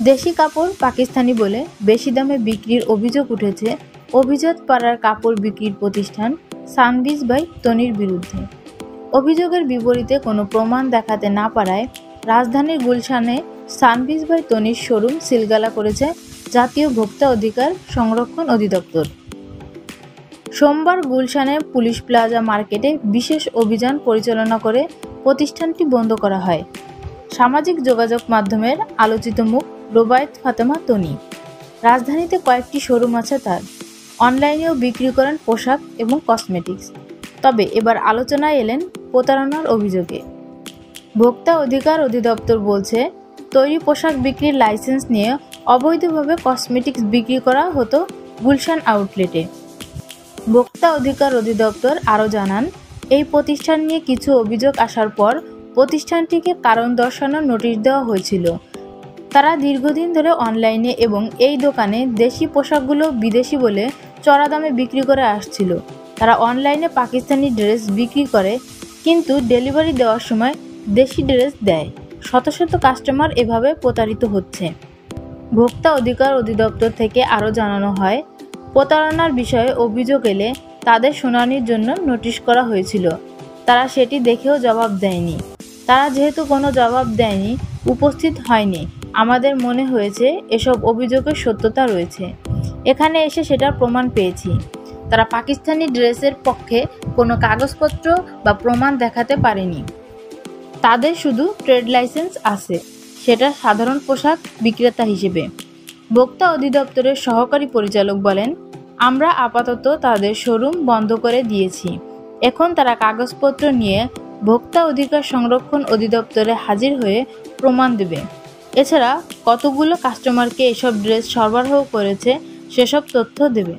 দেশি কাপড় পাকিস্তানি বলে বেশি দামে বিক্রির অভিযোগ উঠেছে অভিজাত পাড়ার কাপড় বিক্রির প্রতিষ্ঠান সানবিজ বাই তনির বিরুদ্ধে। অভিযোগের বিপরীতে কোনো প্রমাণ দেখাতে না পারায় রাজধানীর গুলশানে সানবিজ বাই তনির শোরুম সিলগালা করেছে জাতীয় ভোক্তা অধিকার সংরক্ষণ অধিদপ্তর। সোমবার গুলশানের পুলিশ প্লাজা মার্কেটে বিশেষ অভিযান পরিচালনা করে প্রতিষ্ঠানটি বন্ধ করা হয়। সামাজিক যোগাযোগ মাধ্যমের আলোচিত মুখ রোবায়েত ফাতেমা তনি। রাজধানীতে কয়েকটি শোরুম আছে তার। অনলাইনেও বিক্রি করেন পোশাক এবং কসমেটিক্স। তবে এবার আলোচনায় এলেন প্রতারণার অভিযোগে। ভোক্তা অধিকার অধিদপ্তর বলছে, তৈরি পোশাক বিক্রির লাইসেন্স নিয়ে অবৈধভাবে কসমেটিক্স বিক্রি করা হতো গুলশান আউটলেটে। ভোক্তা অধিকার অধিদপ্তর আরও জানান, এই প্রতিষ্ঠান নিয়ে কিছু অভিযোগ আসার পর প্রতিষ্ঠানটিকে কারণ দর্শানোর নোটিশ দেওয়া হয়েছিল। তারা দীর্ঘদিন ধরে অনলাইনে এবং এই দোকানে দেশি পোশাকগুলো বিদেশি বলে চড়া দামে বিক্রি করে আসছিল। তারা অনলাইনে পাকিস্তানি ড্রেস বিক্রি করে, কিন্তু ডেলিভারি দেওয়ার সময় দেশি ড্রেস দেয়। শত শত কাস্টমার এভাবে প্রতারিত হচ্ছে। ভোক্তা অধিকার অধিদপ্তর থেকে আরও জানানো হয়, প্রতারণার বিষয়ে অভিযোগ এলে তাদের শুনানির জন্য নোটিশ করা হয়েছিল। তারা সেটি দেখেও জবাব দেয়নি। তারা যেহেতু কোনো জবাব দেয়নি, উপস্থিত হয়নি, আমাদের মনে হয়েছে এসব অভিযোগের সত্যতা রয়েছে। এখানে এসে সেটার প্রমাণ পেয়েছি। তারা পাকিস্তানি ড্রেসের পক্ষে কোনো কাগজপত্র বা প্রমাণ দেখাতে পারেনি। তাদের শুধু ট্রেড লাইসেন্স আছে, সেটা সাধারণ পোশাক বিক্রেতা হিসেবে। ভোক্তা অধিদপ্তরের সহকারী পরিচালক বলেন, আমরা আপাতত তাদের শোরুম বন্ধ করে দিয়েছি। এখন তারা কাগজপত্র নিয়ে ভোক্তা অধিকার সংরক্ষণ অধিদপ্তরে হাজির হয়ে প্রমাণ দেবে। এছাড়া কতগুলো কাস্টমারকে এসব ড্রেস সরবরাহ করেছে সেসব তথ্য দেবে।